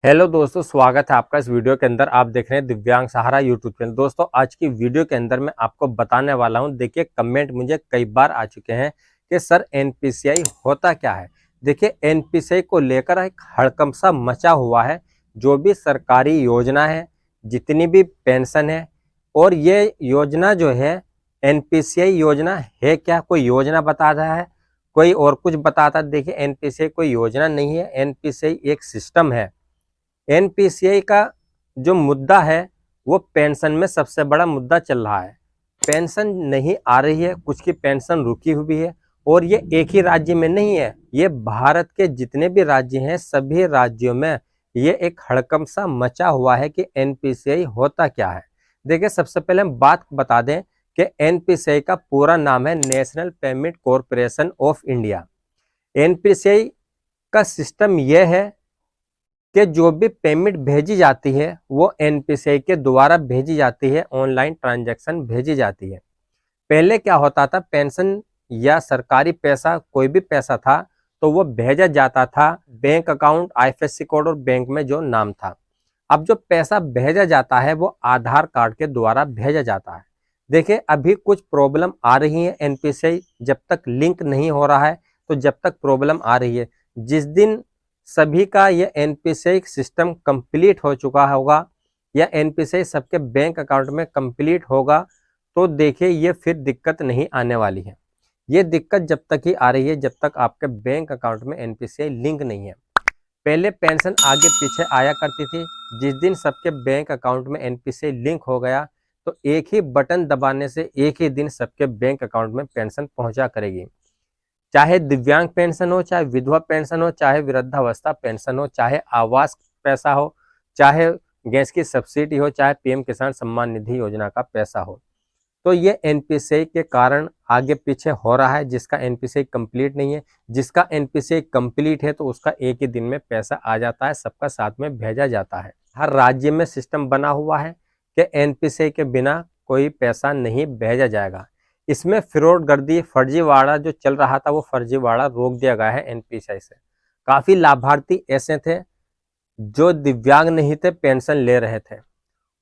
Hello दोस्तों, स्वागत है आपका इस वीडियो के अंदर। आप देख रहे हैं दिव्यांग सहारा यूट्यूब चैनल। दोस्तों, आज की वीडियो के अंदर मैं आपको बताने वाला हूं। देखिए, कमेंट मुझे कई बार आ चुके हैं कि सर एनपीसीआई होता क्या है। देखिए, एनपीसीआई को लेकर एक हड़कंप सा मचा हुआ है। जो भी सरकारी योजना है, जितनी भी पेंशन है, और ये योजना जो है एनपीसीआई योजना है क्या, कोई योजना बता रहा है, कोई और कुछ बताता है। देखिए, एनपीसीआई कोई योजना नहीं है, एनपीसीआई एक सिस्टम है। एनपीसीआई का जो मुद्दा है वो पेंशन में सबसे बड़ा मुद्दा चल रहा है। पेंशन नहीं आ रही है, कुछ की पेंशन रुकी हुई है, और ये एक ही राज्य में नहीं है, ये भारत के जितने भी राज्य हैं सभी राज्यों में ये एक हड़कंप सा मचा हुआ है कि एनपीसीआई होता क्या है। देखिए, सबसे पहले हम बात बता दें कि एनपीसीआई का पूरा नाम है national payment corporation of India. NPCI का सिस्टम यह है कि जो भी पेमेंट भेजी जाती है वो एनपीसीआई के द्वारा भेजी जाती है, ऑनलाइन ट्रांजैक्शन भेजी जाती है। पहले क्या होता था, पेंशन या सरकारी पैसा, कोई भी पैसा था तो वो भेजा जाता था बैंक अकाउंट, आईएफएससी कोड और बैंक में जो नाम था। अब जो पैसा भेजा जाता है वो आधार कार्ड के द्वारा भेजा जाता है। देखिए, अभी कुछ प्रॉब्लम आ रही है, एनपीसीआई जब तक लिंक नहीं हो रहा है तो जब तक प्रॉब्लम आ रही है। जिस दिन सभी का ये एनपीसीआई सिस्टम कंप्लीट हो चुका होगा या एनपीसीआई सबके बैंक अकाउंट में कंप्लीट होगा तो देखिए ये फिर दिक्कत नहीं आने वाली है। ये दिक्कत जब तक ही आ रही है जब तक आपके बैंक अकाउंट में एनपीसीआई लिंक नहीं है। पहले पेंशन आगे पीछे आया करती थी, जिस दिन सबके बैंक अकाउंट में एनपीसीआई लिंक हो गया तो एक ही बटन दबाने से एक ही दिन सबके बैंक अकाउंट में पेंशन पहुंचा करेगी। चाहे दिव्यांग पेंशन हो, चाहे विधवा पेंशन हो, चाहे वृद्धावस्था पेंशन हो, चाहे आवास पैसा हो, चाहे गैस की सब्सिडी हो, चाहे पीएम किसान सम्मान निधि योजना का पैसा हो, तो ये एनपीसीआई के कारण आगे पीछे हो रहा है। जिसका एनपीसीआई कंप्लीट नहीं है, जिसका एनपीसीआई कंप्लीट है तो उसका एक ही दिन में पैसा आ जाता है, सबका साथ में भेजा जाता है। हर राज्य में सिस्टम बना हुआ है कि एनपीसीआई के बिना कोई पैसा नहीं भेजा जाएगा। इसमें फ्रॉडगर्दी, फर्जीवाड़ा जो चल रहा था वो फर्जीवाड़ा रोक दिया गया है एनपीसीआई से। काफी लाभार्थी ऐसे थे जो दिव्यांग नहीं थे, पेंशन ले रहे थे,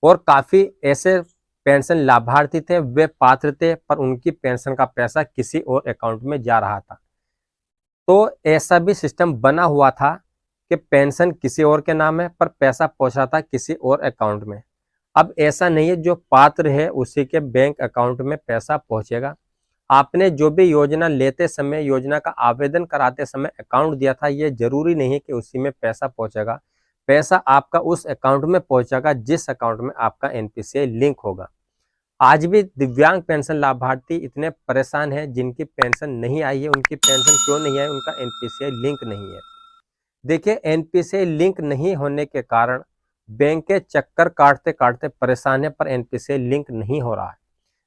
और काफी ऐसे पेंशन लाभार्थी थे वे पात्र थे पर उनकी पेंशन का पैसा किसी और अकाउंट में जा रहा था। तो ऐसा भी सिस्टम बना हुआ था कि पेंशन किसी और के नाम है पर पैसा पहुंच रहा था किसी और अकाउंट में। अब ऐसा नहीं है, जो पात्र है उसी के बैंक अकाउंट में पैसा पहुंचेगा। आपने जो भी योजना लेते समय, योजना का आवेदन कराते समय अकाउंट दिया था, ये जरूरी नहीं है कि उसी में पैसा पहुंचेगा। पैसा आपका उस अकाउंट में पहुंचेगा जिस अकाउंट में आपका एनपीसीआई लिंक होगा। आज भी दिव्यांग पेंशन लाभार्थी इतने परेशान हैं जिनकी पेंशन नहीं आई है। उनकी पेंशन क्यों नहीं आई? उनका एनपीसीआई लिंक नहीं है। देखिए, एनपीसीआई लिंक नहीं होने के कारण बैंक के चक्कर काटते काटते परेशान है पर एनपीसीआई लिंक नहीं हो रहा है।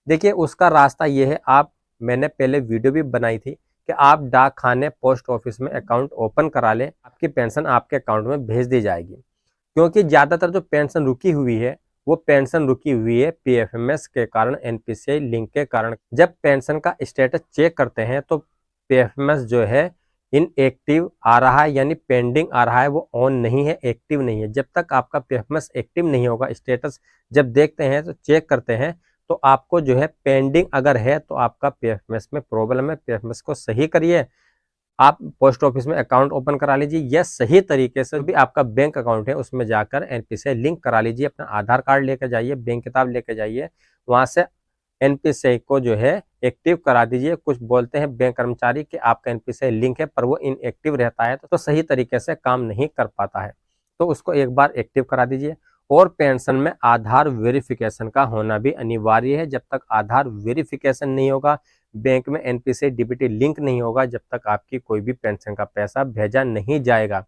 देखिए, उसका रास्ता ये है, मैंने पहले वीडियो भी बनाई थी कि आप डाक खाने, पोस्ट ऑफिस में अकाउंट ओपन करा लें, आपकी पेंशन आपके अकाउंट में भेज दी जाएगी। क्योंकि ज़्यादातर जो पेंशन रुकी हुई है वो पेंशन रुकी हुई है पीएफएमएस के कारण, एनपीसीआई लिंक के कारण। जब पेंशन का स्टेटस चेक करते हैं तो पीएफएमएस जो है इनएक्टिव आ रहा है, यानी पेंडिंग आ रहा है, वो ऑन नहीं है, एक्टिव नहीं है। जब तक आपका पीएफएमएस एक्टिव नहीं होगा, स्टेटस जब देखते हैं तो चेक करते हैं तो आपको जो है पेंडिंग अगर है तो आपका पीएफएमएस में प्रॉब्लम है। पीएफएमएस को सही करिए, आप पोस्ट ऑफिस में अकाउंट ओपन करा लीजिए, या सही तरीके से भी आपका बैंक अकाउंट है उसमें जाकर एनपीसीआई लिंक करा लीजिए। अपना आधार कार्ड लेकर जाइए, बैंक किताब लेकर जाइए, वहां से एनपीसीआई को जो है एक्टिव करा दीजिए। कुछ बोलते हैं बैंक कर्मचारी कि आपका एनपीसीआई लिंक है पर वो इनएक्टिव रहता है तो सही तरीके से काम नहीं कर पाता है, तो उसको एक बार एक्टिव करा दीजिए। और पेंशन में आधार वेरिफिकेशन का होना भी अनिवार्य है। जब तक आधार वेरिफिकेशन नहीं होगा, बैंक में एनपीसीआई डीबीटी लिंक नहीं होगा, जब तक आपकी कोई भी पेंशन का पैसा भेजा नहीं जाएगा।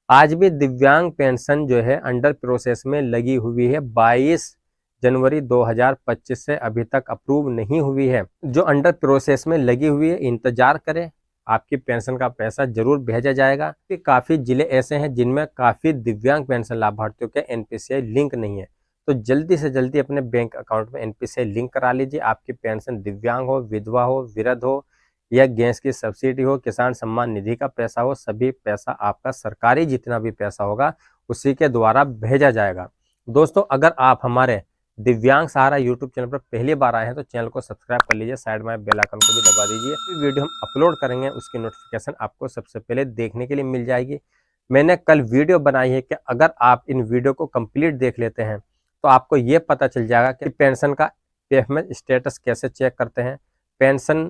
आज भी दिव्यांग पेंशन जो है अंडर प्रोसेस में लगी हुई है। 22 जनवरी 2025 से अभी तक अप्रूव नहीं हुई है। जो अंडर प्रोसेस में लगी हुई है इंतजार करें, आपकी पेंशन का पैसा जरूर भेजा जाएगा। काफ़ी जिले ऐसे हैं जिनमें काफ़ी दिव्यांग पेंशन लाभार्थियों के एनपीसीआई लिंक नहीं है, तो जल्दी से जल्दी अपने बैंक अकाउंट में एनपीसीआई लिंक करा लीजिए। आपकी पेंशन दिव्यांग हो, विधवा हो, वृद्ध हो, या गैस की सब्सिडी हो, किसान सम्मान निधि का पैसा हो, सभी पैसा आपका सरकारी जितना भी पैसा होगा उसी के द्वारा भेजा जाएगा। दोस्तों अगर आप हमारे दिव्यांग सहारा यूट्यूब चैनल पर पहली बार आए हैं तो चैनल को सब्सक्राइब कर लीजिए, साइड में बेल आइकन को भी दबा दीजिए। वीडियो हम अपलोड करेंगे उसकी नोटिफिकेशन आपको सबसे पहले देखने के लिए मिल जाएगी। मैंने कल वीडियो बनाई है कि अगर आप इन वीडियो को कंप्लीट देख लेते हैं तो आपको ये पता चल जाएगा कि पेंशन का पीएफ में स्टेटस कैसे चेक करते हैं, पेंशन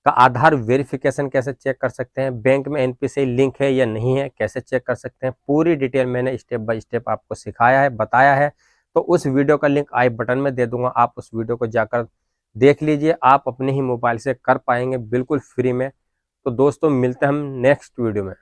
का आधार वेरिफिकेशन कैसे चेक कर सकते हैं, बैंक में एनपीसीआई लिंक है या नहीं है कैसे चेक कर सकते हैं। पूरी डिटेल मैंने स्टेप बाय स्टेप आपको सिखाया है, बताया है। तो उस वीडियो का लिंक आई बटन में दे दूंगा, आप उस वीडियो को जाकर देख लीजिए। आप अपने ही मोबाइल से कर पाएंगे बिल्कुल फ्री में। तो दोस्तों मिलते हैं हम नेक्स्ट वीडियो में।